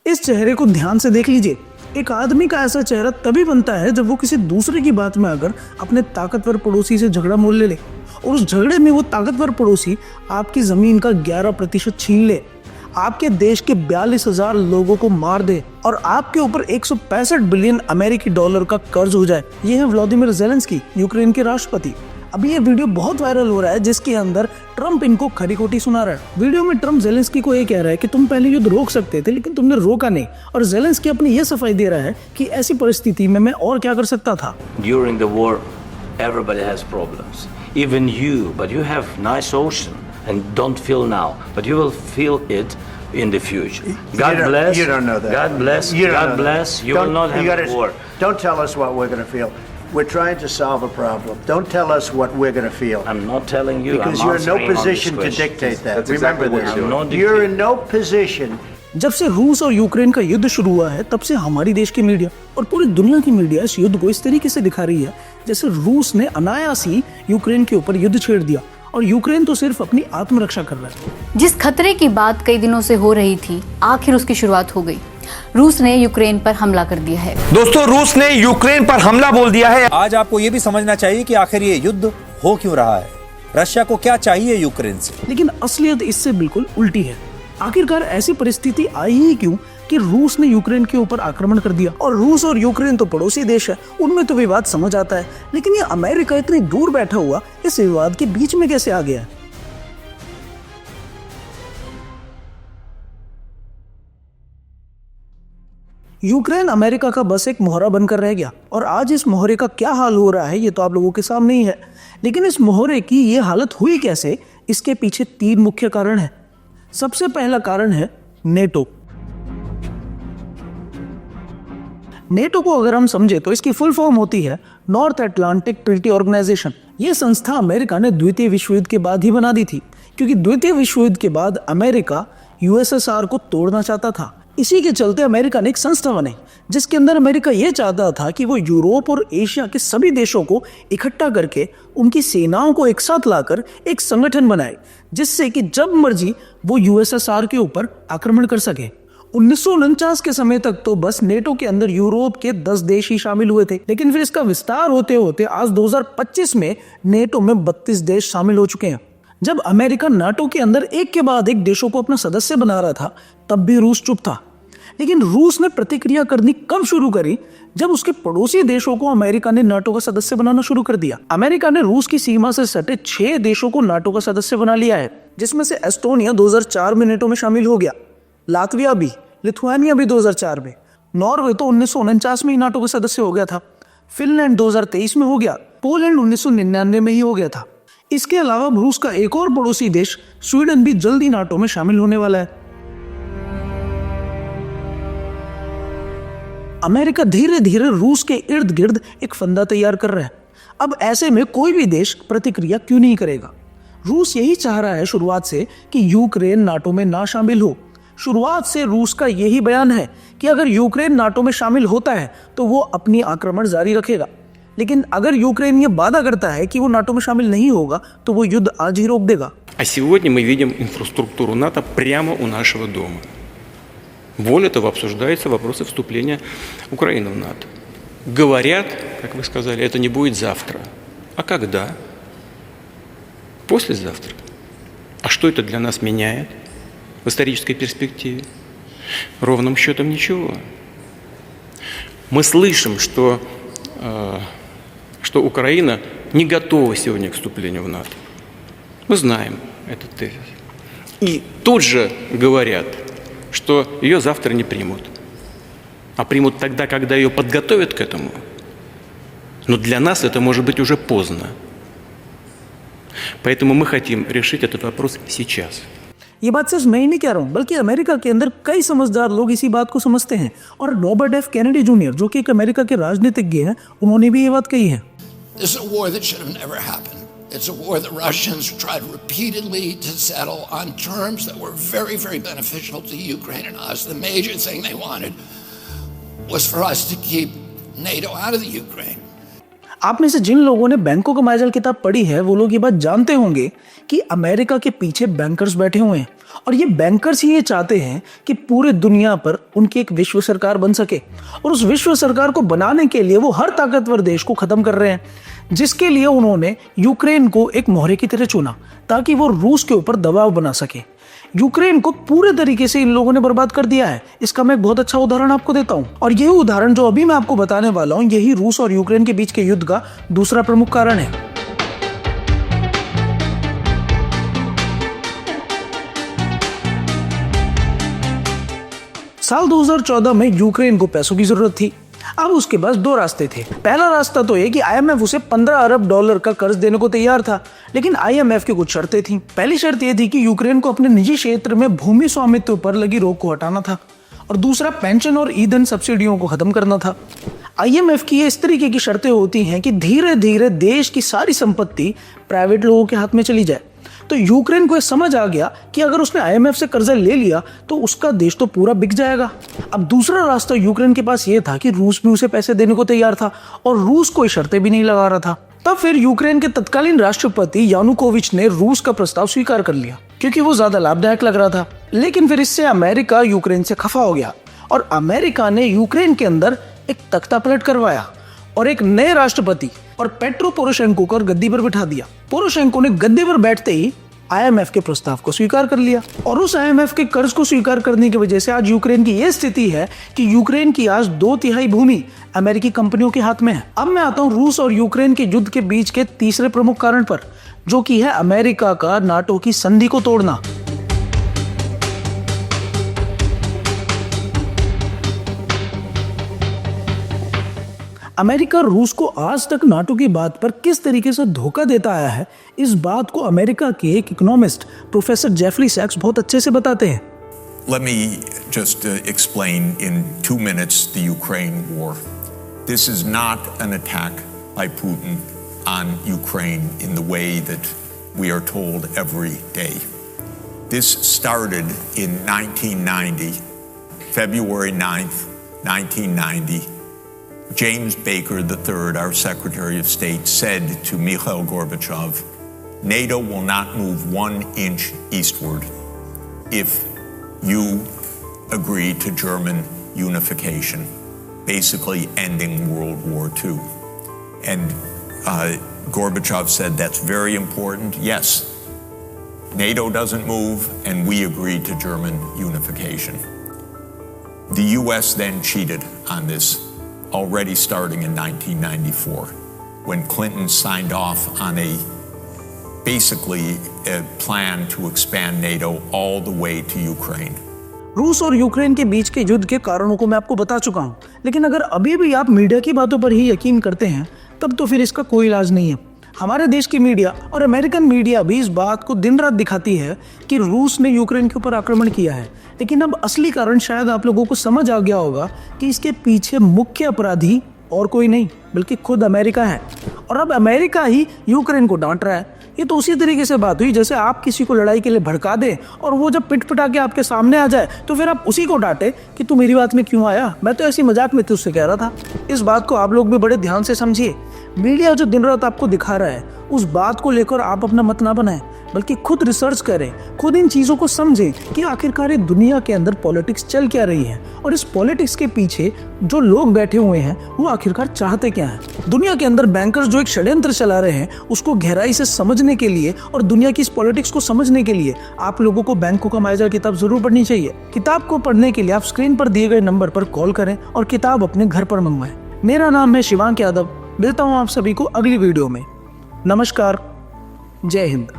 इस चेहरे को ध्यान से देख लीजिए। एक आदमी का ऐसा चेहरा तभी बनता है जब वो किसी दूसरे की बात में आकर अपने ताकतवर पड़ोसी से झगड़ा मोल ले और उस झगड़े में वो ताकतवर पड़ोसी आपकी जमीन का 11% छीन ले, आपके देश के 42,000 लोगों को मार दे और आपके ऊपर 165 बिलियन अमेरिकी डॉलर का कर्ज हो जाए। ये है व्लादिमीर ज़ेलेंस्की, यूक्रेन के राष्ट्रपति। अभी ये वीडियो बहुत वायरल हो रहा है जिसके अंदर ट्रम्प इनको खरी खोटी सुना रहा है। वीडियो में ट्रम्प ज़ेलेंस्की को ये कह रहा है कि तुम पहले युद्ध रोक सकते थे लेकिन तुमने रोका नहीं, और ज़ेलेंस्की अपनी ये सफाई दे रहा है कि ऐसी परिस्थिति में मैं और क्या कर सकता था। During the war, everybody has problems, even you, but you have nice ocean and don't feel now, but you will feel it in the future. God bless. You don't know that. God bless. God bless. You will not have a war. Don't tell us what we're going to feel. We're trying to solve a problem. Don't tell us what we're going to feel. I'm not telling you. Because you're in no position to dictate that. Remember this. I'm You're in no position. जब से रूस और Ukraine का युद्ध शुरू हुआ है तब से हमारी देश की मीडिया और पूरी दुनिया की मीडिया इस युद्ध को इस तरीके से दिखा रही है जैसे रूस ने अनायास ही यूक्रेन के ऊपर युद्ध छेड़ दिया और यूक्रेन तो सिर्फ अपनी आत्मरक्षा कर रहा है। जिस खतरे की बात कई दिनों से हो रही थी, आखिर उसकी शुरुआत हो गई। रूस ने यूक्रेन पर हमला कर दिया है। दोस्तों, रूस ने यूक्रेन पर हमला बोल दिया है। आज आपको ये भी समझना चाहिए कि आखिर ये युद्ध हो क्यों रहा है, रशिया को क्या चाहिए यूक्रेन से। लेकिन असलियत इससे बिल्कुल उल्टी है। आखिरकार ऐसी परिस्थिति आई ही क्यों कि रूस ने यूक्रेन के ऊपर आक्रमण कर दिया। और रूस और यूक्रेन तो पड़ोसी देश है, उनमें तो विवाद समझ आता है, लेकिन ये अमेरिका इतनी दूर बैठा हुआ इस विवाद के बीच में कैसे आ गया। यूक्रेन अमेरिका का बस एक मोहरा बनकर रह गया और आज इस मोहरे का क्या हाल हो रहा है ये तो आप लोगों के सामने ही है। लेकिन इस मोहरे की ये हालत हुई कैसे, इसके पीछे 3 मुख्य कारण हैं। सबसे पहला कारण है नेटो। नेटो को अगर हम समझे तो इसकी फुल फॉर्म होती है नॉर्थ अटलांटिक ट्रीटी ऑर्गेनाइजेशन। ये संस्था अमेरिका ने द्वितीय विश्व युद्ध के बाद ही बना दी थी, क्योंकि द्वितीय विश्व युद्ध के बाद अमेरिका यूएसएसआर को तोड़ना चाहता था। इसी के चलते अमेरिका ने एक संस्था बनाई जिसके अंदर अमेरिका यह चाहता था कि वो यूरोप और एशिया के सभी देशों को इकट्ठा करके उनकी सेनाओं को एक साथ लाकर एक संगठन बनाए, जिससे कि जब मर्जी वो यूएसएसआर के ऊपर आक्रमण कर सके। 1949 के समय तक तो बस नेटो के अंदर यूरोप के 10 देश ही शामिल हुए थे, लेकिन फिर इसका विस्तार होते होते आज 2025 में नेटो में 32 देश शामिल हो चुके हैं। जब अमेरिका नाटो के अंदर एक के बाद एक देशों को अपना सदस्य बना रहा था तब भी रूस चुप था। लेकिन रूस ने प्रतिक्रिया करनी कब शुरू करी, जब उसके पड़ोसी देशों को अमेरिका ने नाटो का सदस्य बनाना शुरू कर दिया। अमेरिका ने रूस की सीमा से सटे 6 देशों को नाटो का सदस्य बना लिया है, जिसमें से एस्टोनिया 2004 में नाटो में शामिल हो गया, लातविया भी, लिथुआनिया भी 2004 में, नॉर्वे तो 1949 में ही नाटो का सदस्य हो गया था, फिनलैंड 2023 में हो गया, पोलैंड 1999 में ही हो गया था। इसके अलावा रूस का एक और पड़ोसी देश स्वीडन भी जल्दी नाटो में शामिल होने वाला है। अमेरिका धीरे धीरे रूस के इर्द गिर्द एक फंदा तैयार कर रहा है। अब ऐसे में कोई भी देश प्रतिक्रिया क्यों नहीं करेगा। रूस यही चाह रहा है शुरुआत से कि यूक्रेन नाटो में ना शामिल हो। शुरुआत से रूस का यही बयान है कि अगर यूक्रेन नाटो में शामिल होता है तो वो अपनी आक्रमण जारी रखेगा, लेकिन अगर यूक्रेन ये वादा करता है कि वो नाटो में शामिल नहीं होगा तो वो युद्ध आज ही रोक देगा। А сегодня мы видим инфраструктуру НАТО прямо у нашего дома. Более того, обсуждаются вопросы вступления Украины в НАТО. Говорят, как вы сказали, это не будет завтра. А когда? Послезавтра. А что это для нас меняет в исторической перспективе? Ровным счетом ничего. Мы слышим, что Украина не готова сегодня к вступлению в НАТО. Мы знаем этот тезис. И тут же говорят, что ее завтра не примут. А примут тогда, когда ее подготовят к этому. Но для нас это может быть уже поздно. Поэтому мы хотим решить этот вопрос сейчас. ये बात सिर्फ मैं ही नहीं कह रहा हूँ, बल्कि अमेरिका के अंदर कई समझदार लोग इसी बात को समझते हैं। और रॉबर्ट एफ कैनेडी जूनियर, जो कि एक अमेरिका के राजनीतिज्ञ हैं, उन्होंने भी ये बात कही है। This is a war that should have never happened. It's a war the Russians tried repeatedly to settle on terms that were very, very beneficial to Ukraine and us. The major thing they wanted was for us to keep NATO out of the Ukraine. आप में से जिन लोगों ने बैंकों का माइजल किताब पढ़ी है वो लोग ये बात जानते होंगे कि अमेरिका के पीछे बैंकर्स बैठे हुए हैं और ये बैंकर्स ही ये चाहते हैं कि पूरे दुनिया पर उनकी एक विश्व सरकार बन सके, और उस विश्व सरकार को बनाने के लिए वो हर ताकतवर देश को खत्म कर रहे हैं, जिसके लिए उन्होंने यूक्रेन को एक मोहरे की तरह चुना ताकि वो रूस के ऊपर दबाव बना सके। यूक्रेन को पूरे तरीके से इन लोगों ने बर्बाद कर दिया है। इसका मैं एक बहुत अच्छा उदाहरण आपको देता हूं, और यही उदाहरण जो अभी मैं आपको बताने वाला हूं, यही रूस और यूक्रेन के बीच के युद्ध का दूसरा प्रमुख कारण है। साल 2014 में यूक्रेन को पैसों की जरूरत थी। अब उसके पास दो रास्ते थे। पहला रास्ता तो ये कि आईएमएफ उसे $15 अरब का कर्ज देने को तैयार था, लेकिन आईएमएफ की कुछ शर्तें थीं। पहली शर्त यह थी कि यूक्रेन को अपने निजी क्षेत्र में भूमि स्वामित्व पर लगी रोक को हटाना था, और दूसरा पेंशन और ईंधन सब्सिडियों को खत्म करना था। आईएमएफ की ये इस तरीके की शर्तें होती हैं कि धीरे धीरे देश की सारी संपत्ति प्राइवेट लोगों के हाथ में चली जाए। तो यूक्रेन को यह समझ आ गया कि अगर उसने आईएमएफ से कर्जा ले लिया तो उसका देश तो पूरा बिक जाएगा। अब दूसरा रास्ता यूक्रेन के पास यह था कि रूस भी उसे पैसे देने को तैयार था, और रूस कोई शर्तें भी नहीं लगा रहा था। तब फिर यूक्रेन के तत्कालीन राष्ट्रपति यानुकोविच ने रूस का प्रस्ताव स्वीकार कर लिया, क्योंकि वो ज्यादा लाभदायक लग रहा था। लेकिन फिर इससे अमेरिका यूक्रेन से खफा हो गया, और अमेरिका ने यूक्रेन के अंदर एक तख्तापलट करवाया और एक नए राष्ट्रपति और पेट्रो पोरोशेंको को गद्दी पर बिठा दिया। पोरोशेंको ने गद्दी पर बैठते ही आईएमएफ के प्रस्ताव को स्वीकार कर लिया, और उस आईएमएफ के कर्ज को स्वीकार करने की वजह से आज यूक्रेन की यह स्थिति है कि यूक्रेन की आज 2/3 भूमि अमेरिकी कंपनियों के हाथ में है। अब मैं आता हूं रूस और यूक्रेन के युद्ध के बीच के तीसरे प्रमुख कारण पर, जो कि है अमेरिका का नाटो की संधि को तोड़ना। अमेरिका रूस को आज तक नाटो की बात पर किस तरीके से धोखा देता आया है, इस बात को अमेरिका के एक इकोनॉमिस्ट प्रोफेसर जेफरी सैक्स बहुत अच्छे से बताते हैं। Let me just explain in 2 minutes the Ukraine war. This is not an attack by Putin on Ukraine in the way that we are told every day. This started in 1990, February 9th, 1990. James Baker III, our Secretary of State, said to Mikhail Gorbachev, NATO will not move 1 inch eastward if you agree to German unification, basically ending World War II. And Gorbachev said, that's very important. Yes, NATO doesn't move, and we agree to German unification. The US then cheated on this, already starting in 1994, when Clinton signed off on basically a plan to expand NATO all the way to Ukraine. रूस और Ukraine के बीच के युद्ध के कारणों को मैं आपको बता चुका हूं, लेकिन अगर अभी भी आप मीडिया की बातों पर ही यकीन करते हैं, तब तो फिर इसका कोई इलाज नहीं है। हमारे देश की मीडिया और अमेरिकन मीडिया भी इस बात को दिन रात दिखाती है कि रूस ने यूक्रेन के ऊपर आक्रमण किया है, लेकिन अब असली कारण शायद आप लोगों को समझ आ गया होगा कि इसके पीछे मुख्य अपराधी और कोई नहीं बल्कि खुद अमेरिका है, और अब अमेरिका ही यूक्रेन को डांट रहा है। ये तो उसी तरीके से बात हुई जैसे आप किसी को लड़ाई के लिए भड़का दें, और वो जब पिट पिटा के आपके सामने आ जाए तो फिर आप उसी को डांटे कि तू मेरी बात में क्यों आया, मैं तो ऐसी मजाक में तुझसे कह रहा था। इस बात को आप लोग भी बड़े ध्यान से समझिए। मीडिया जो दिन रात आपको दिखा रहा है, उस बात को लेकर आप अपना मत ना बनाएं, बल्कि खुद रिसर्च करें, खुद इन चीज़ों को समझें कि आखिरकार ये दुनिया के अंदर पॉलिटिक्स चल क्या रही है, और इस पॉलिटिक्स के पीछे जो लोग बैठे हुए हैं वो आखिरकार चाहते क्या हैं। दुनिया के अंदर बैंकर्स जो एक षड्यंत्र चला रहे हैं, उसको गहराई से समझने के लिए और दुनिया की इस पॉलिटिक्स को समझने के लिए आप लोगों को बैंकों का माइजा किताब जरूर पढ़नी चाहिए। किताब को पढ़ने के लिए आप स्क्रीन पर दिए गए नंबर पर कॉल करें और किताब अपने घर पर मंगवाएं। मेरा नाम है शिवांक यादव। मिलता हूँ आप सभी को अगली वीडियो में। नमस्कार, जय हिंद।